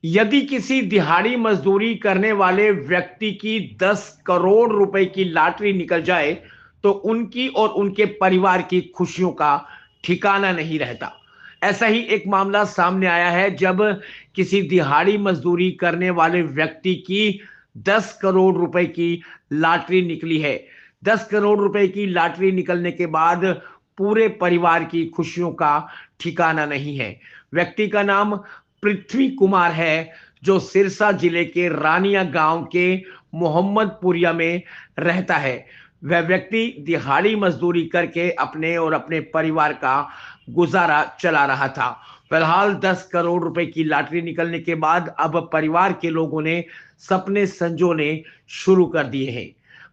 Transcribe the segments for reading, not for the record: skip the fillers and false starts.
यदि किसी दिहाड़ी मजदूरी करने वाले व्यक्ति की 10 करोड़ रुपए की लॉटरी निकल जाए तो उनकी और उनके परिवार की खुशियों का ठिकाना नहीं रहता। ऐसा ही एक मामला सामने आया है जब किसी दिहाड़ी मजदूरी करने वाले व्यक्ति की 10 करोड़ रुपए की लॉटरी निकली है। 10 करोड़ रुपए की लॉटरी निकलने के बाद पूरे परिवार की खुशियों का ठिकाना नहीं है। व्यक्ति का नाम पृथ्वी कुमार है, जो सिरसा जिले के रानिया गांव के मोहम्मदपुरिया में रहता है। वह व्यक्ति दिहाड़ी मजदूरी करके अपने और अपने परिवार का गुजारा चला रहा था। फिलहाल 10 करोड़ रुपए की लॉटरी निकलने के बाद अब परिवार के लोगों ने सपने संजोने शुरू कर दिए हैं।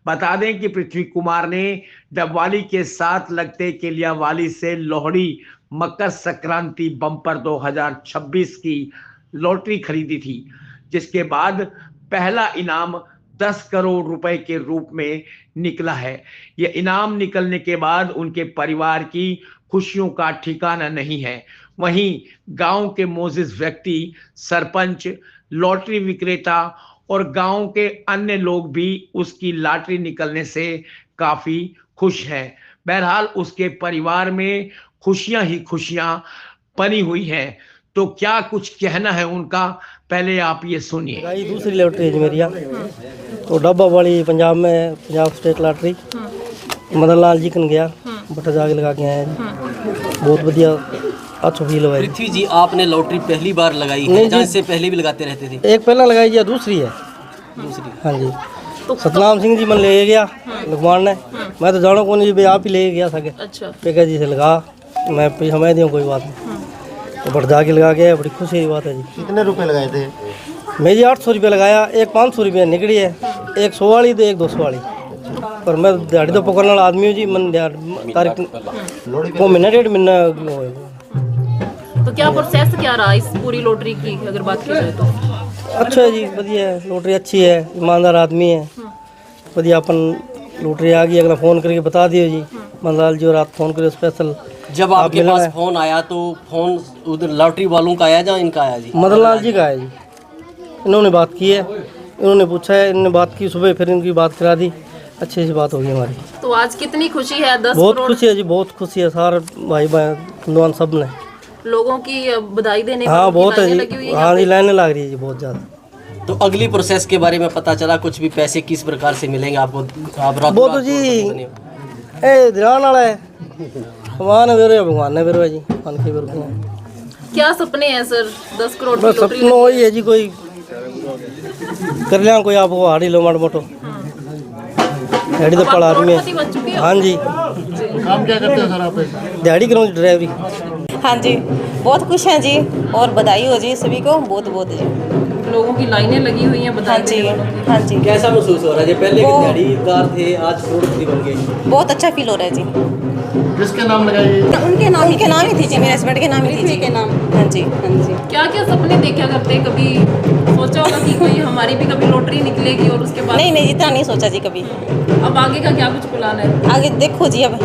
बता दें कि पृथ्वी कुमार ने डबवाली के साथ लगते केलियावाली से लोहड़ी मकर संक्रांति बम्पर 2026 की लॉटरी खरीदी थी, जिसके बाद पहला इनाम 10 करोड़ रुपए के रूप में निकला है। यह इनाम निकलने के बाद उनके परिवार की खुशियों का ठिकाना नहीं है। वहीं गांव के मोजिज व्यक्ति, सरपंच, लॉटरी विक्रेता और गांव के अन्य लोग भी उसकी लॉटरी निकलने से काफी खुश हैं। बहरहाल उसके परिवार में खुशियां ही खुशियां बनी हुई हैं। तो क्या कुछ कहना है उनका, पहले आप ये सुनिए। दूसरी लॉटरी है मेरी, तो डब्बा वाली पंजाब में, पंजाब स्टेट लॉटरी मदन लाल जी कन गया, बटा जाके लगा के आया जी। बहुत बढ़िया, अच्छा फील हुआ। पृथ्वी जी, आपने लॉटरी पहली बार लगाई है या इससे पहले भी लगाते रहते थे? एक पहला लगाई जी, दूसरी है। दूसरी? हाँ जी। तो सतनाम सिंह जी मन ले गया लखवान ने, मैं तो जानो कौन जी, आप ही ले गया सके। अच्छा। पेका जी से लगा, मैं पैसा मैं दूँ कोई बात नहीं, तो बट जाके लगा के बड़ी खुशी की बात है जी। कितने रुपए लगाए थे? मैं जी 800 रुपये लगाया, एक 500 रुपये निकली है, एक 100 वाली तो एक 200 वाली। पर मैं दिहाड़ी तो पकड़ने वाला आदमी हूँ जी, मन तारीख वो महीना 1.5 महीना। तो क्या प्रोसेस क्या रहा इस पूरी लॉटरी की अगर बात की जाए तो? अच्छा है जी, बढ़िया है, लॉटरी अच्छी है, ईमानदार आदमी है, बढ़िया। अपन लॉटरी आ गई, अगला फ़ोन करके बता दियो जी, मनलाल जी, और आप फ़ोन करो स्पेशल। जब आपके पास फ़ोन आया तो फ़ोन उधर लॉटरी वालों का आया या इनका आया जी? मदन लाल जी का आया जी। इन्होंने बात की है, इन्होंने पूछा है, इन्होंने बात की सुबह, फिर इनकी बात करा दी, अच्छी सी बात होगी हमारी। तो आज कितनी खुशी है? 10 बहुत करोड़ खुशी है जी, बहुत खुशी है, सारे भाई बहन सब ने लोगों की बधाई देने हाँ बहुत है जी। हाँ जी, लाइनें लग रही है जी बहुत ज़्यादा। तो अगली प्रोसेस के बारे में पता चला कुछ भी? पैसे किस प्रकार से मिलेंगे आपको? आप वो तो जी ए ध्यान वाला है, भगवान ने बेरो, भगवान ने बेरो जी, मन के बेरो। क्या सपने हैं सर 10 करोड़ की बस लॉटरी? सपना वही है जी, कोई कर लिया, कोई आपको हाड़ी लो माड़ मोटो, दिहाड़ी तो पड़ा आदमी है। हाँ जी। काम क्या करते हो सर आप? दिहाड़ी करूँ ड्राइवरी। हाँ जी, बहुत खुश हैं जी, और बधाई हो जी सभी को, बहुत बहुत जी। लोगों की लाइनें लगी हुई हैं बधाई देने वालों की। हाँ जी। कैसा महसूस हो रहा है जी? पहले के दिहाड़ीदार थे, आज करोड़पति बन गए। बहुत अच्छा फील हो रहा है जी। किसके नाम लगाई? उनके नाम ही थी जी, मेरे हस्बैंड के नाम ही थी जी। के नाम। हाँ जी, हाँ जी। क्या क्या सपने देखा करते? कभी सोचा होगा कि कोई हमारी भी कभी लॉटरी निकलेगी और उसके बाद? नहीं, इतना नहीं सोचा जी कभी। अब आगे का क्या कुछ प्लान है? आगे देखो जी, अब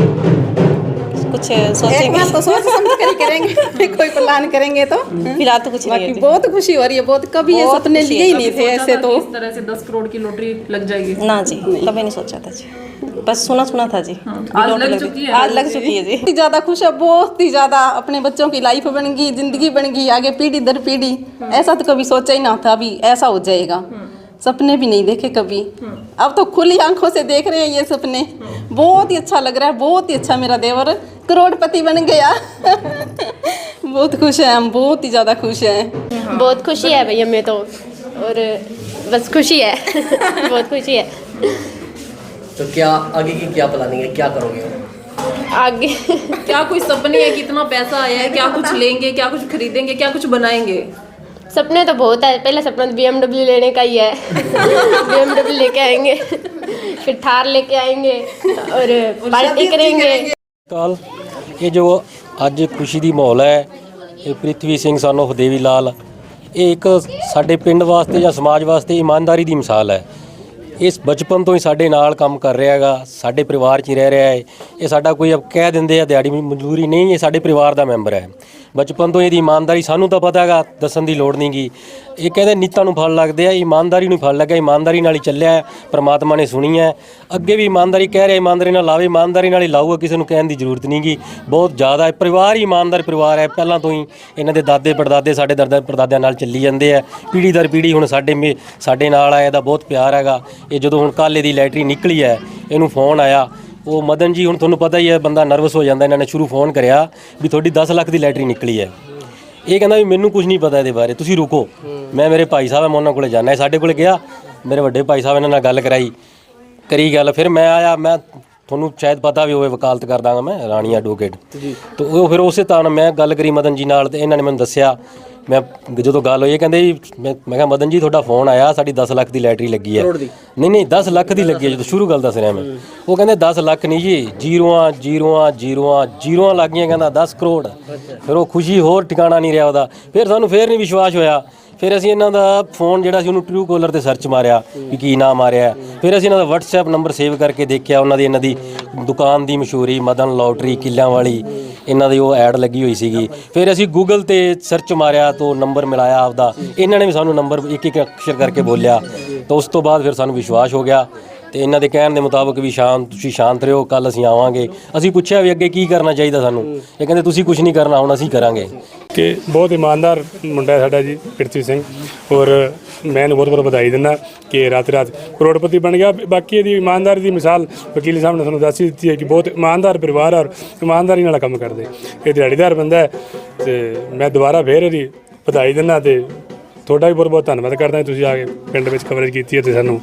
कुछ सोचेंगे तो सोच समझ कर ही करेंगे कोई प्लान करेंगे तो। फिलहाल तो कुछ नहीं है जी। बहुत खुशी हो रही है, बहुत। कभी ये सपने लिए ही नहीं थे ऐसे तो। इस तरह से 10 करोड़ की लॉटरी लग जाएगी? ना जी, कभी नहीं सोचा था जी, बस सुना था जी। आज लग चुकी है? आज लग चुकी है जी। बहुत ही ज्यादा खुश है, बहुत ही ज्यादा। अपने बच्चों की लाइफ बन गई, जिंदगी बन गई, आगे पीढ़ी दर पीढ़ी। ऐसा तो कभी सोचा ही ना था अभी ऐसा हो जाएगा, सपने भी नहीं देखे कभी। अब तो खुली आंखों से देख रहे हैं ये सपने। बहुत ही अच्छा लग रहा है, बहुत ही अच्छा। मेरा देवर करोड़पति बन गया। बहुत खुश हैं हम, बहुत ही ज़्यादा खुश हैं। बहुत खुशी है भैया मैं तो, और बस खुशी है। बहुत खुशी है। तो क्या आगे की क्या प्लानिंग है, क्या करोगे आगे? क्या कोई सपने है? कितना पैसा आया है? क्या कुछ लेंगे, क्या कुछ खरीदेंगे, क्या कुछ बनाएंगे? सपने तो बहुत है। पहला सपना तो BMW लेने का ही है। BMW लेके आएंगे, फिर थार लेके आएंगे और पार्टी करेंगे। काल ये जो ਅੱਜ खुशी ਦੀ माहौल है, ये पृथ्वी सिंह सन ऑफ देवी लाल, ये एक साडे पिंड वास्ते या समाज वास्ते ईमानदारी की मिसाल है। ਇਸ ਬਚਪਨ ਤੋਂ ਹੀ ਸਾਡੇ ਨਾਲ ਕੰਮ ਕਰ ਰਿਹਾ ਹੈਗਾ, ਸਾਡੇ ਪਰਿਵਾਰ 'ਚ ਹੀ ਰਹਿ ਰਿਹਾ ਹੈ। ਇਹ ਸਾਡਾ ਕੋਈ ਕਹਿ ਦਿੰਦੇ ਆ ਦਿਹਾੜੀ ਮਜ਼ਦੂਰੀ ਨਹੀਂ, ਇਹ ਸਾਡੇ ਪਰਿਵਾਰ ਦਾ ਮੈਂਬਰ ਹੈ। ਬਚਪਨ ਤੋਂ ਇਹਦੀ ਇਮਾਨਦਾਰੀ ਸਾਨੂੰ ਤਾਂ ਪਤਾ ਹੈਗਾ, ਦੱਸਣ ਦੀ ਲੋੜ ਨਹੀਂ ਗੀ। ਇਹ ਕਹਿੰਦੇ ਨੀਤਾਂ ਨੂੰ ਫਲ ਲੱਗਦੇ ਆ, ਇਮਾਨਦਾਰੀ ਨੂੰ ਫਲ ਲੱਗਾ, ਇਮਾਨਦਾਰੀ ਨਾਲ ਹੀ ਚੱਲਿਆ ਹੈ, ਪ੍ਰਮਾਤਮਾ ਨੇ ਸੁਣੀ ਹੈ। ਅੱਗੇ ਵੀ ਇਮਾਨਦਾਰੀ ਕਹਿ ਰਿਹਾ, ਇਮਾਨਦਾਰੀ ਨਾਲ ਲਾਵੇ, ਇਮਾਨਦਾਰੀ ਨਾਲ ਹੀ ਲਾਊਗਾ, ਕਿਸੇ ਨੂੰ ਕਹਿਣ ਦੀ ਜ਼ਰੂਰਤ ਨਹੀਂ ਗੀ। ਬਹੁਤ ਜ਼ਿਆਦਾ ਹੈ, ਪਰਿਵਾਰ ਹੀ ਇਮਾਨਦਾਰ ਪਰਿਵਾਰ ਹੈ। ਪਹਿਲਾਂ ਤੋਂ ਹੀ ਇਹਨਾਂ ਦੇ ਦਾਦੇ ਪੜਦਾਦੇ ਸਾਡੇ ਪੜਦਾਦਿਆਂ ਨਾਲ ਚੱਲੀ ਜਾਂਦੇ ਆ, ਪੀੜ੍ਹੀ ਦਰ ਪੀੜ੍ਹੀ ਹੁਣ ਸਾਡੇ ਨਾਲ ਆ। ਇਹਦਾ ਬਹੁਤ ਪਿਆਰ ਹੈਗਾ। ਇਹ ਜਦੋਂ ਹੁਣ ਕੱਲ੍ਹ ਇਹਦੀ ਲੈਟਰੀ ਨਿਕਲੀ ਹੈ, ਇਹਨੂੰ ਫੋਨ ਆਇਆ, ਉਹ ਮਦਨ ਜੀ ਹੁਣ ਤੁਹਾਨੂੰ ਪਤਾ ਹੀ ਹੈ ਬੰਦਾ ਨਰਵਸ ਹੋ ਜਾਂਦਾ। ਇਹਨਾਂ ਨੇ ਸ਼ੁਰੂ ਫੋਨ ਕਰਿਆ ਵੀ ਤੁਹਾਡੀ 10 ਲੱਖ ਦੀ ਲੈਟਰੀ ਨਿਕਲੀ ਹੈ। ਇਹ ਕਹਿੰਦਾ ਵੀ ਮੈਨੂੰ ਕੁਝ ਨਹੀਂ ਪਤਾ ਇਹਦੇ ਬਾਰੇ, ਤੁਸੀਂ ਰੁਕੋ, ਮੈਂ ਮੇਰੇ ਭਾਈ ਸਾਹਿਬ ਮੈਂ ਉਹਨਾਂ ਕੋਲੇ ਜਾਣਾ। ਸਾਡੇ ਕੋਲੇ ਗਿਆ, ਮੇਰੇ ਵੱਡੇ ਭਾਈ ਸਾਹਿਬ ਇਹਨਾਂ ਨਾਲ ਗੱਲ ਕਰੀ ਗੱਲ। ਫਿਰ ਮੈਂ ਆਇਆ, ਮੈਂ ਤੁਹਾਨੂੰ ਸ਼ਾਇਦ ਪਤਾ ਵੀ ਹੋਵੇ ਵਕਾਲਤ ਕਰ ਦਾਂਗਾ ਮੈਂ, ਰਾਣੀ ਐਡਵੋਕੇਟ ਜੀ। ਤਾਂ ਉਹ ਫਿਰ ਉਸੇ ਤਰ੍ਹਾਂ ਮੈਂ ਗੱਲ ਕਰੀ ਮਦਨ ਜੀ ਨਾਲ, ਤੇ ਇਹਨਾਂ ਨੇ ਮੈਨੂੰ ਦੱਸਿਆ। ਮੈਂ ਜਦੋਂ ਗੱਲ ਹੋਈ, ਇਹ ਕਹਿੰਦੇ ਜੀ ਮੈਂ ਕਿਹਾ ਮਦਨ ਜੀ ਤੁਹਾਡਾ ਫੋਨ ਆਇਆ, ਸਾਡੀ 10 ਲੱਖ ਦੀ ਲੈਟਰੀ ਲੱਗੀ ਹੈ। ਨਹੀਂ 10 ਲੱਖ ਦੀ ਲੱਗੀ ਹੈ। ਜਦੋਂ ਸ਼ੁਰੂ ਗੱਲ ਦੱਸ ਰਿਹਾ ਮੈਂ, ਉਹ ਕਹਿੰਦੇ 10 ਲੱਖ ਨਹੀਂ ਜੀ, ਜ਼ੀਰੋਆਂ ਲੱਗ ਗਈਆਂ। ਕਹਿੰਦਾ 10 ਕਰੋੜ। ਫਿਰ ਉਹ ਖੁਸ਼ੀ ਹੋਰ ਠਿਕਾਣਾ ਨਹੀਂ ਰਿਹਾ ਉਹਦਾ। ਫਿਰ ਸਾਨੂੰ ਫਿਰ ਨਹੀਂ ਵਿਸ਼ਵਾਸ ਹੋਇਆ। ਫਿਰ ਅਸੀਂ ਇਹਨਾਂ ਦਾ ਫੋਨ ਜਿਹੜਾ ਸੀ ਉਹਨੂੰ ਟਰੂ ਕਾਲਰ ਤੇ ਸਰਚ ਮਾਰਿਆ ਵੀ ਕੀ ਨਾਮ ਆ ਰਿਹਾ। ਫਿਰ ਅਸੀਂ ਇਹਨਾਂ ਦਾ WhatsApp ਨੰਬਰ ਸੇਵ ਕਰਕੇ ਦੇਖਿਆ, ਇਹਨਾਂ ਦੀ ਦੁਕਾਨ ਦੀ ਮਸ਼ਹੂਰੀ ਮਦਨ ਲੋਟਰੀ ਕਿੱਲਿਆਂ ਵਾਲੀ, ਇਹਨਾਂ ਦੀ ਉਹ ਐਡ ਲੱਗੀ ਹੋਈ ਸੀਗੀ। ਫਿਰ ਅਸੀਂ ਗੂਗਲ ਤੇ ਸਰਚ ਮਾਰਿਆ ਤਾਂ ਨੰਬਰ ਮਿਲਾਇਆ ਆਪਦਾ। ਇਹਨਾਂ ਨੇ ਵੀ ਸਾਨੂੰ ਨੰਬਰ ਇੱਕ ਅਕਸ਼ਰ ਕਰਕੇ ਬੋਲਿਆ। ਤਾਂ ਉਸ ਤੋਂ ਬਾਅਦ ਫਿਰ ਸਾਨੂੰ ਵਿਸ਼ਵਾਸ ਹੋ ਗਿਆ। ਤੇ ਇਹਨਾਂ ਦੇ ਕਹਿਣ ਦੇ ਮੁਤਾਬਕ ਵੀ ਤੁਸੀਂ ਸ਼ਾਂਤ ਰਹੋ, ਕੱਲ ਅਸੀਂ ਆਵਾਂਗੇ। ਅਸੀਂ ਪੁੱਛਿਆ ਵੀ ਅੱਗੇ ਕੀ ਕਰਨਾ ਚਾਹੀਦਾ ਸਾਨੂੰ, ਇਹ ਕਹਿੰਦੇ ਤੁਸੀਂ ਕੁਝ ਨਹੀਂ ਕਰਨਾ, ਹੁਣ ਅਸੀਂ ਕਰਾਂਗੇ। ਕਿ ਬਹੁਤ ਇਮਾਨਦਾਰ ਮੁੰਡਾ ਹੈ ਸਾਡਾ ਜੀ ਪ੍ਰਿਥਵੀ ਸਿੰਘ, ਔਰ ਮੈਂ ਇਹਨੂੰ ਬਹੁਤ ਬਹੁਤ ਵਧਾਈ ਦਿੰਦਾ ਕਿ ਰਾਤ ਕਰੋੜਪਤੀ ਬਣ ਗਿਆ। ਬਾਕੀ ਇਹਦੀ ਇਮਾਨਦਾਰੀ ਦੀ ਮਿਸਾਲ ਵਕੀਲ ਸਾਹਿਬ ਨੇ ਸਾਨੂੰ ਦੱਸ ਦਿੱਤੀ ਹੈ ਕਿ ਬਹੁਤ ਇਮਾਨਦਾਰ ਪਰਿਵਾਰ ਔਰ ਇਮਾਨਦਾਰੀ ਨਾਲ ਕੰਮ ਕਰਦੇ। ਇਹ ਦਿਹਾੜੀਦਾਰ ਬੰਦਾ ਹੈ। ਤੇ ਮੈਂ ਦੁਬਾਰਾ ਫੇਰ ਇਹਦੀ ਵਧਾਈ ਦਿੰਦਾ ਤੇ ਤੁਹਾਡਾ ਵੀ ਬਹੁਤ ਬਹੁਤ ਧੰਨਵਾਦ ਕਰਦਾ। ਤੁਸੀਂ ਆ ਕੇ ਪਿੰਡ ਵਿੱਚ ਕਵਰੇਜ ਕੀਤੀ ਹੈ ਤੇ ਸਾਨੂੰ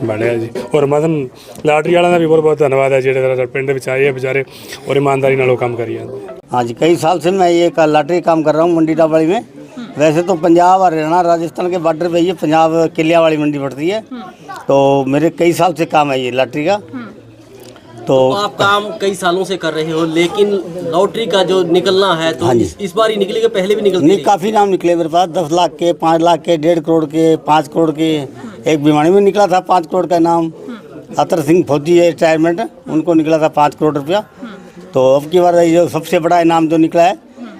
ਬਣਿਆ ਜੀ। ਔਰ ਮਦਨ ਲਾਟਰੀ ਵਾਲਿਆਂ ਦਾ ਵੀ ਬਹੁਤ ਬਹੁਤ ਧੰਨਵਾਦ ਹੈ ਜਿਹੜੇ ਪਿੰਡ ਵਿੱਚ आए हैं बेचारे और ईमानदारी नाल काम करी जाते हैं। हाँ जी, कई साल से मैं ये लॉटरी काम कर रहा हूँ मंडी टावाड़ी में। वैसे तो पंजाब और हरियाणा राजस्थान के बॉर्डर पे ये पंजाब किलिया वाली मंडी पड़ती है। तो मेरे कई साल से काम है ये लॉटरी का। तो आप काम कई सालों से कर रहे हो, लेकिन लॉटरी का जो निकलना है तो हाँ इस बार ही निकलेगा, पहले भी निकलती नहीं, काफ़ी नाम निकले मेरे पास। 10 लाख के, 5 लाख के, 1.5 करोड़ के, 5 करोड़ के। एक भिवानी में निकला था 5 करोड़ का नाम। अतर सिंह फौजी है रिटायरमेंट, उनको निकला था 5 करोड़ रुपया। तो अब की बार जो सबसे बड़ा इनाम जो निकला है,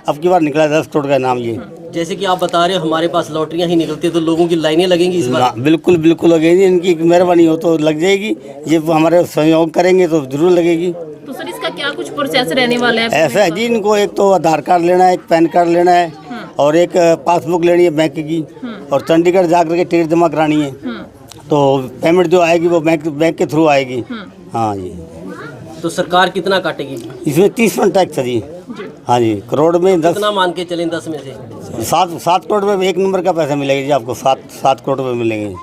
अब की बार निकला है 10 करोड़ का इनाम। ये जैसे कि आप बता रहे हो हमारे पास लॉटरियां ही निकलती है, तो लोगों की लाइनें लगेंगी इस बार? बिल्कुल बिल्कुल लगेगी। इनकी मेहरबानी हो तो लग जाएगी। ये हमारे सहयोग करेंगे तो जरूर लगेगी। तो सर इसका क्या कुछ प्रोसेस रहने वाला है? ऐसा है जी, इनको एक तो आधार कार्ड लेना है, एक पैन कार्ड लेना है, और एक पासबुक लेनी है बैंक की, और चंडीगढ़ जाकर के टिकट जमा करानी है। तो पेमेंट जो आएगी वो बैंक के थ्रू आएगी। हाँ जी। तो सरकार कितना काटेगी इसमें? 30% टैक्स है जी। हाँ जी, करोड़ में 10। कितना मान के चलें 10 में से? 7 करोड़ में 1 नंबर का पैसा मिलेगा जी आपको। 7 करोड़ में मिलेंगे।